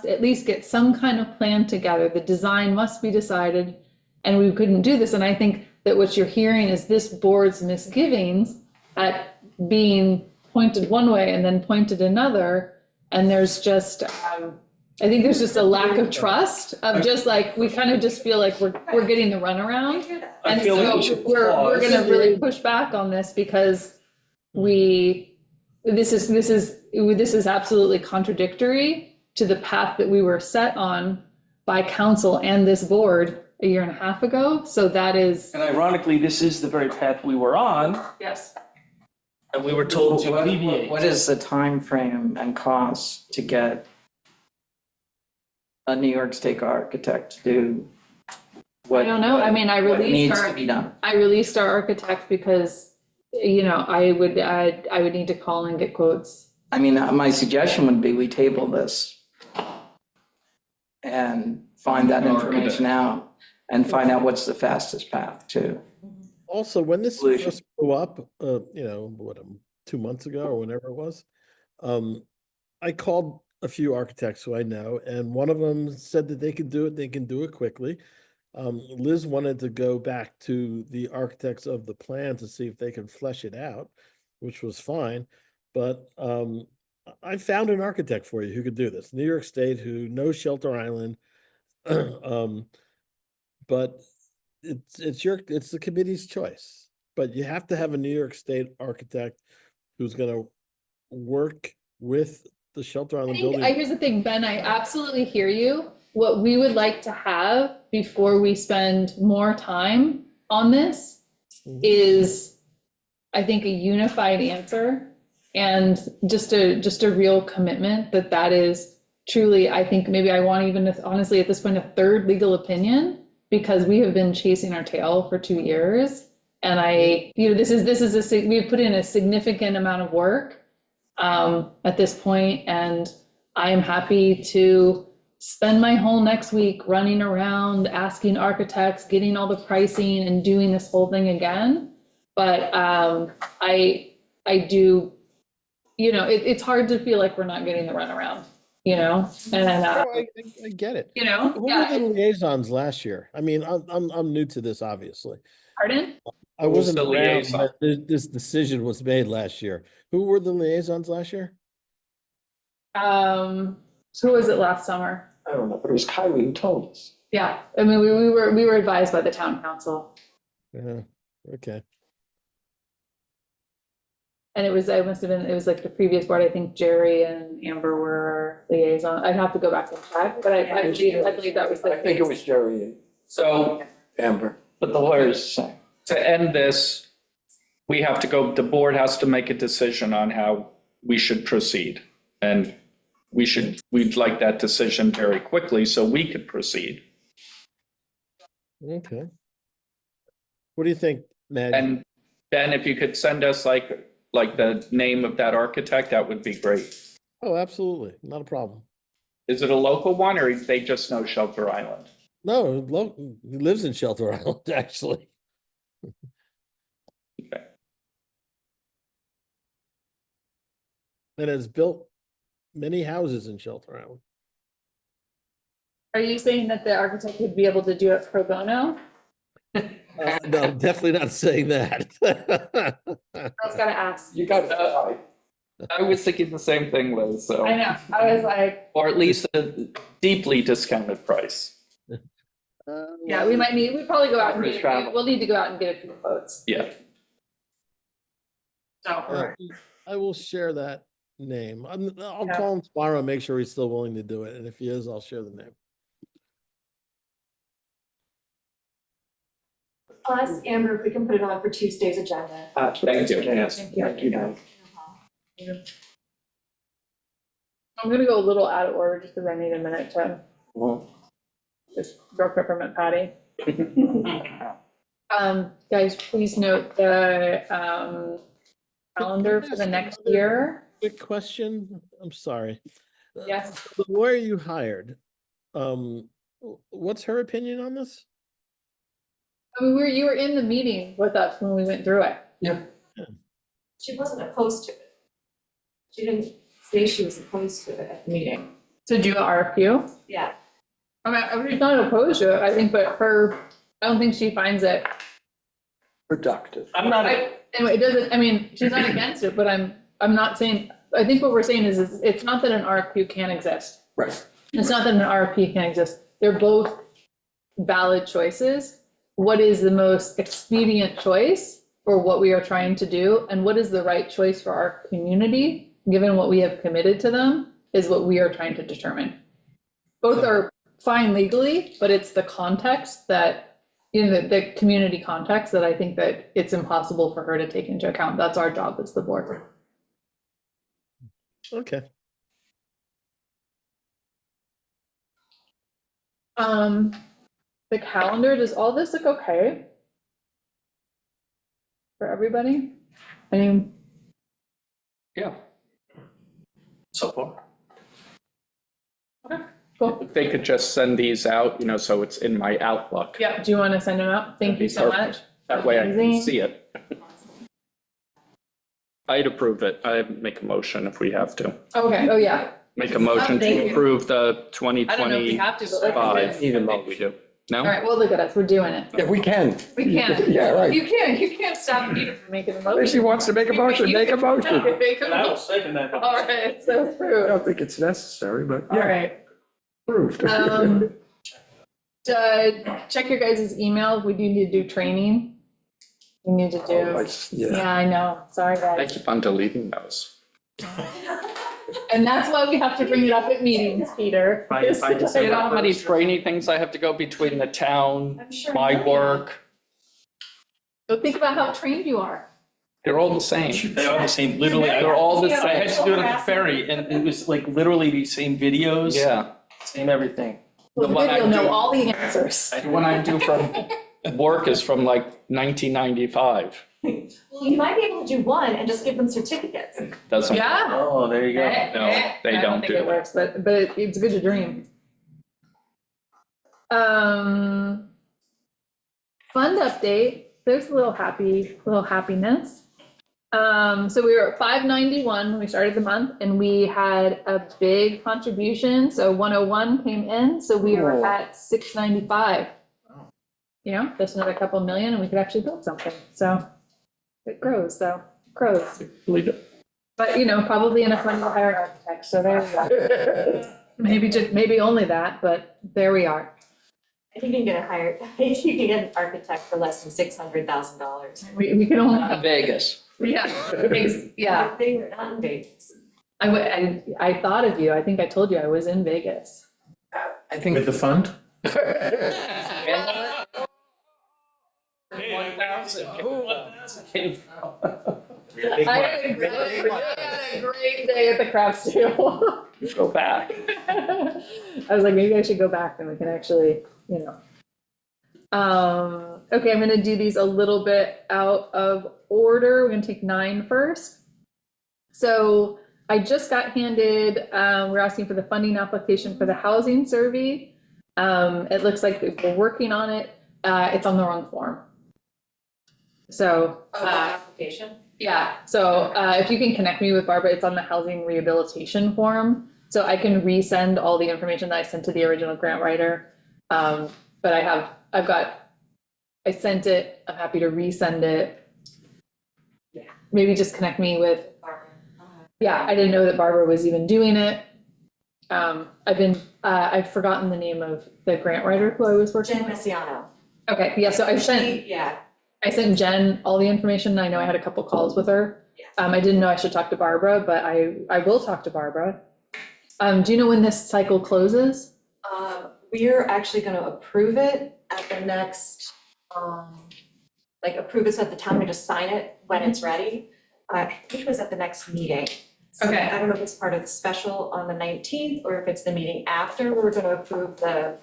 at least get some kind of plan together. The design must be decided and we couldn't do this. And I think that what you're hearing is this board's misgivings at being pointed one way and then pointed another. And there's just, I think there's just a lack of trust of just like, we kind of just feel like we're getting the runaround. I And feel like we so should we're pause. gonna really push back on this because this is absolutely contradictory to the path that we were set on by council and this board a year and a half ago. So that is, and ironically, this is the very path we were on, yes. and we were told to alleviate. What is the time frame and cost to get a New York State architect to do what? I don't know. I mean, what needs to be done? I released our architect because, you know, I would need to call and get quotes. I mean, my suggestion would be we table this and find that information out and find out what's the fastest path to. Also, when this Solution. first blew up, you know, 2 months ago or whenever it was, I called a few architects who I know, and one of them said that they could do it, they can do it quickly. Liz wanted to go back to the architects of the plan to see if they can flesh it out, which was fine. But I found an architect for you who could do this. New York State, who knows Shelter Island. But it's the committee's choice. But you have to have a New York State architect who's gonna work with the Shelter Island building. Here's the thing, Ben, I absolutely hear you. What we would like to have before we spend more time on this is, I think, a unified answer and just a real commitment that is truly, I think maybe I want even, honestly, at this point, a third legal opinion, because we have been chasing our tail for 2 years. And we've put in a significant amount of work at this point, and I am happy to spend my whole next week running around, asking architects, getting all the pricing and doing this whole thing again. But I do, it's hard to feel like we're not getting the runaround, and I get it. Who were yeah. the liaisons last year? I mean, I'm new to this, obviously. Pardon? I Who was wasn't the around liaison? when this decision was made last year. Who were the liaisons last year? So who was it last summer? I don't know, but it was Kylie who told us. Yeah, I mean, we were advised by the town council, Yeah, okay. and it was like the previous board. I think Jerry and Amber were liaison. I'd have to go back and check, but I believe that was the I think it case. was Jerry and So Amber. But the lawyer's saying, to end this, the board has to make a decision on how we should proceed. And we'd like that decision very quickly so we could proceed. Okay. What do you think, Maggie? And Ben, if you could send us like the name of that architect, that would be great. Oh, absolutely, not a problem. Is it a local one or they just know Shelter Island? No, he lives in Shelter Island, actually. Okay. And has built many houses in Shelter Island. Are you saying that the architect would be able to do it pro bono? No, I'm definitely not saying that. I was gonna ask. you got it. I was thinking the same thing, Liz, so, I know, I was like, or at least a deeply discounted price. yeah, we probably go out and Average travel. we'll need to go out and get a few quotes. Yeah. So, I will share that name. I'll Yeah. call him tomorrow and make sure he's still willing to do it. And if he is, I'll share the name. I'll ask Amber if we can put it on for Tuesday's agenda. Thank you. Yes, Thank you. thank you, guys. I'm gonna go a little out of order just because I need a minute to just grow peppermint patty. Guys, please note the calendar for the next year. Quick question. I'm sorry. Yes. The lawyer you hired, what's her opinion on this? I mean, you were in the meeting with us when we went through it. She wasn't opposed to it. She didn't say she was opposed to it at the meeting. To do an RFQ. Yeah. I mean, she's not opposed to it, I think, but I don't think she finds it. Productive. I'm not, Anyway, it doesn't, I mean, she's not against it, but I'm not saying, I think what we're saying is it's not that an RFQ can't exist. Right. It's not that an RFP can't exist. They're both valid choices. What is the most expedient choice for what we are trying to do? And what is the right choice for our community, given what we have committed to them, is what we are trying to determine. Both are fine legally, but it's the context that, the community context that I think that it's impossible for her to take into account. That's our job as the board. Okay. The calendar, does all this look okay? For everybody? I mean, Yeah. So far. cool. If they could just send these out, so it's in my Outlook. Yeah, do you want to send them out? Thank you so much. That way I can Amazing. see it. I'd approve it. I'd make a motion if we have to. Okay, oh, yeah. Make a motion Thank to you. approve the I don't know if we 2025. have to, but let's do it. I think we do. All No? right, well, look at us, we're doing it. Yeah, we can. We can. Yeah, right. You can't stop Peter from making a motion. If she wants to make a motion, make a motion. Make a And I will motion. second that. All right, so I approved. don't think it's necessary, but All yeah, right. approved. Check your guys' email. We do need to do training. We need to Oh, do, Yeah. yeah, I know. Sorry, I guys. keep on deleting those. And that's why we have to bring it up at meetings, Peter. By Is to You December know how many 1st. training things I have to go between the town, I'm sure. my work? So think about how trained you are. They're all the same. They are the same, literally. They're all the I had same. to do it at the ferry and it was like literally the same videos. Yeah. Same everything. Well, The one I you'll know do- all the answers. The one I do from work is from like 1995. Well, you might be able to do one and just give them certificates. Doesn't. Yeah. Oh, there you go. No, they I don't think do it that. works, but it's good to dream. Fund update, there's a little happiness. So we were at 591 when we started the month, and we had a big contribution, so 101 came in, so we were Oh. at 695. You know, just another couple million, and we could actually build something, so it grows, grows. Believe it. But, you know, probably enough money to hire an architect, so there we go. Maybe only that, but there we are. I think you can get a higher, you can get an architect for less than $600,000. We can only, Vegas. yeah, yeah. They're not in Vegas. I thought of you, I think I told you I was in Vegas. I think. With the fund? 1,000. I had a great day at the crafts table. Go back. I was like, maybe I should go back and we can actually, you know. Okay, I'm gonna do these a little bit out of order. We're gonna take 9 first. So I just got handed, we're asking for the funding application for the housing survey. It looks like we're working on it. It's on the wrong form. So, Application? yeah, so if you can connect me with Barbara, it's on the housing rehabilitation form. So I can resend all the information that I sent to the original grant writer. But I sent it, I'm happy to resend it. Yeah. Maybe just connect me with, yeah, I didn't know that Barbara was even doing it. I've forgotten the name of the grant writer who I was working Jen with. Messiano. Okay, yeah, so Yeah, I sent Jen all the information. I know I had a couple calls with her. Yeah. I didn't know I should talk to Barbara, but I will talk to Barbara. Do you know when this cycle closes? we're actually gonna approve it at the next, approve it so that the town can just sign it when it's ready. I think it was at the next meeting. So Okay. I don't know if it's part of the special on the 19th or if it's the meeting after, we're gonna approve the.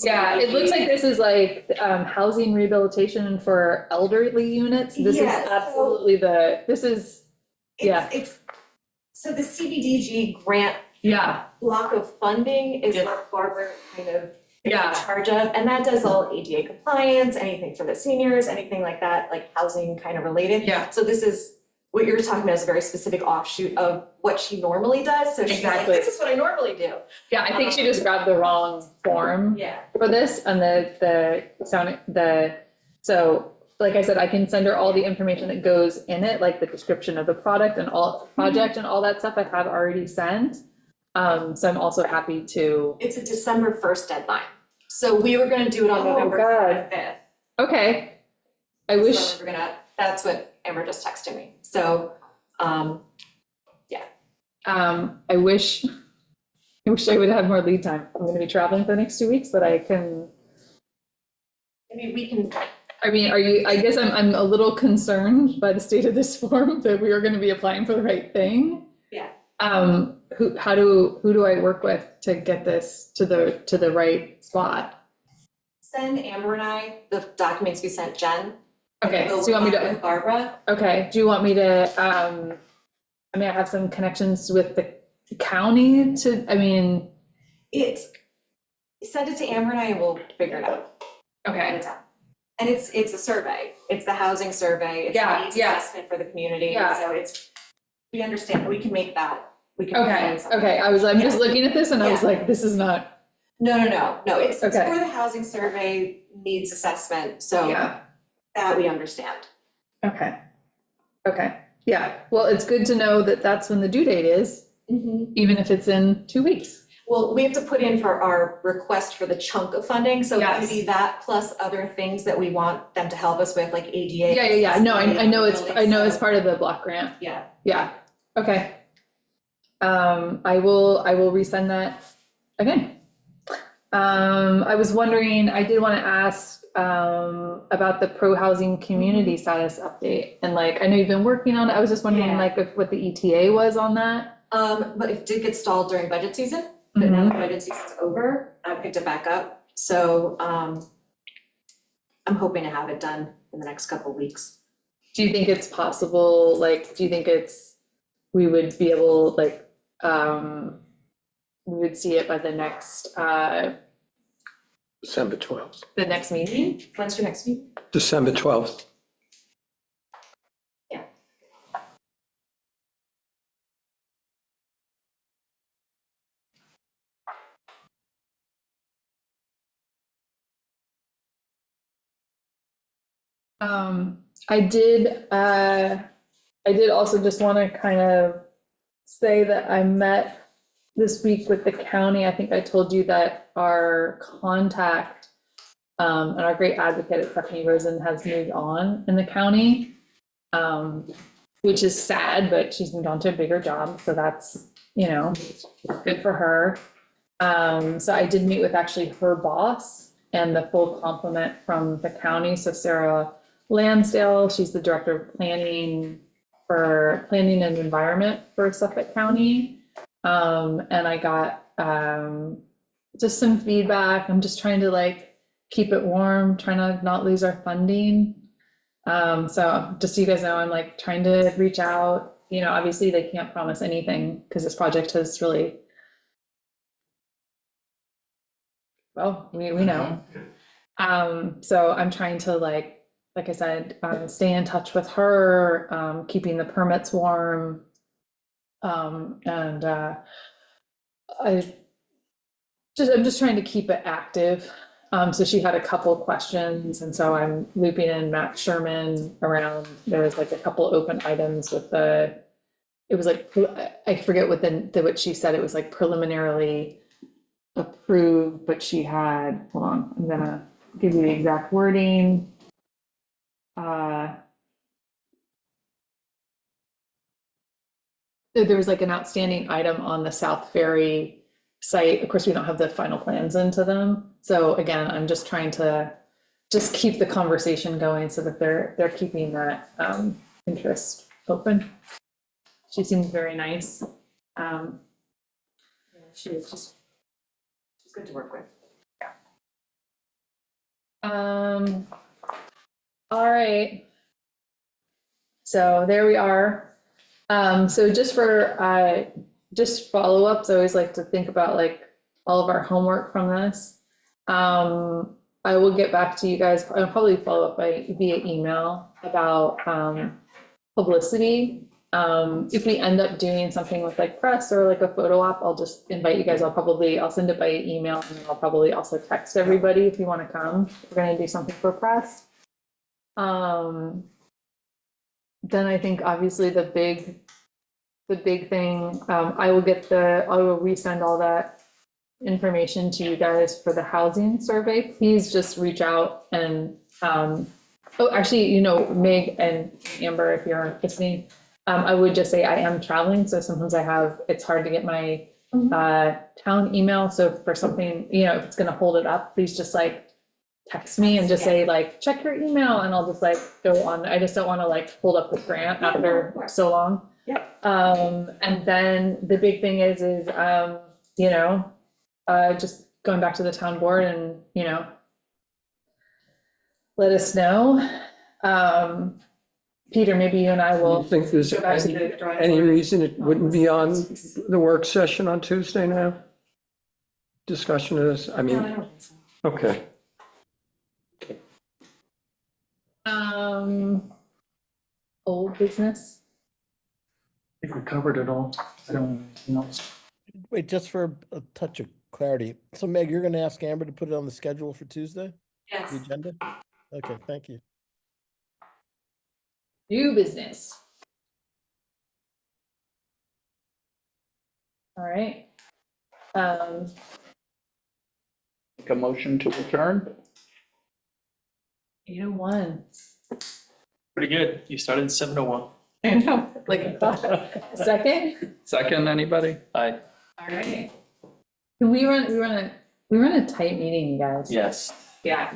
Yeah, it looks like this is like housing rehabilitation for elderly units. This is Yes. absolutely yeah. It's, so the CBDG grant Yeah, block of funding is Yeah. what Barbara kind of is in Yeah. charge of, and that does all ADA compliance, anything for the seniors, anything like that, like housing kind of related. Yeah. So this is, what you're talking about is a very specific offshoot of what she normally does, so she's like, Exactly. this is what I normally do. yeah, I think she just grabbed the wrong form Yeah. for this and so like I said, I can send her all the information that goes in it, like the description of the product and all project and all that stuff I have already sent. So I'm also happy to, It's a December 1st deadline, so we were gonna do it on Oh, November God. 5th. okay. I So wish, we're gonna, that's what Amber just texted me, so, I wish I would have more lead time. I'm gonna be traveling for the next 2 weeks, but I can, I mean, we can, I guess I'm a little concerned by the state of this form that we are gonna be applying for the right thing. Yeah. Who do I work with to get this to the right spot? send Amber and I the documents we sent Jen. Okay, We'll so you want me work to, with Barbara. okay, do you want me to, I have some connections with the county Send it to Amber and I and we'll figure it out. okay, And it's a survey, it's the housing survey, it's Yeah, the needs yeah. assessment for the community, Yeah. so we understand, we can make that, we can. okay, find something. okay, I'm just looking at this and I was Yeah. like, this is not, No, it's for Okay. the housing survey needs assessment, so Yeah, that we understand. okay. Okay, yeah, well, it's good to know that that's when the due date is, even if it's in 2 weeks. Well, we have to put in for our request for the chunk of funding, so Yes. maybe that plus other things that we want them to help us with, like ADA. Yeah, no, I know it's, I know it's So, part of the block grant, yeah. yeah, okay. I will resend that again. I was wondering, I did want to ask, about the pro-housing community status update, and like, I know you've been working on it, I was just wondering Yeah. like what the ETA was on that? But it did get stalled during budget season, but now the budget season's over, I picked it back up, so, I'm hoping to have it done in the next couple weeks. Do you think it's possible, like, do you think we would be able, like, we would see it by the next December 12th. meeting? When's your next meeting? December 12th. I did also just want to kind of say that I met this week with the county. I think I told you that our contact, and our great advocate, Stephanie Rosen, has moved on in the county. Which is sad, but she's moved on to a bigger job, so that's, good for her. So I did meet with actually her boss and the full complement from the county, so Sarah Lansdale, she's the director of planning and environment for Suffolk County. And I got, just some feedback. I'm just trying to like keep it warm, trying to not lose our funding. So just so you guys know, I'm like trying to reach out, obviously they can't promise anything because this project has really, well, we know. So I'm trying to like I said, stay in touch with her, keeping the permits warm. And I'm just trying to keep it active. So she had a couple of questions, and so I'm looping in Matt Sherman around. There was like a couple open items with it was like, I forget what she said. It was like preliminarily approved, but she had, hold on, I'm gonna give you the exact wording. There was like an outstanding item on the South Ferry site. Of course, we don't have the final plans into them. So again, I'm just trying to just keep the conversation going so that they're keeping that interest open. She seems very nice. She's good to work with. All right. So there we are. So just for just follow-ups, I always like to think about like all of our homework from this. I will get back to you guys. I'll probably follow up via email about publicity. If we end up doing something with like press or like a photo op, I'll just invite you guys. I'll send it by email, and then I'll probably also text everybody if you want to come. We're going to do something for press. Then I think obviously the big thing, I will resend all that information to you guys for the housing survey. Please just reach out and, actually, Meg and Amber, if you're listening, I would just say I am traveling, so sometimes it's hard to get my town email. So for something, if it's gonna hold it up, please just like text me and just say like, check your email, and I'll just like go on. I just don't want to like hold up this grant after so long. And then the big thing is just going back to the town board and, let us know. Peter, maybe you and I Do will. you think there's go back to the drawing any board. reason it wouldn't be on the work session on Tuesday now? Discussion of this? I mean, I don't think so. okay. Old business. I think we covered it all. I don't know anything else. Wait, just for a touch of clarity. So Meg, you're gonna ask Amber to put it on the schedule for Tuesday, Yes. the agenda? Okay, thank you. New business. All right. Make a motion to adjourn? 8:01. Pretty good. You started at 7:01. I know, like I thought. Second? Second, anybody? Aye. All right. We run a tight meeting, you guys. Yes. Yeah.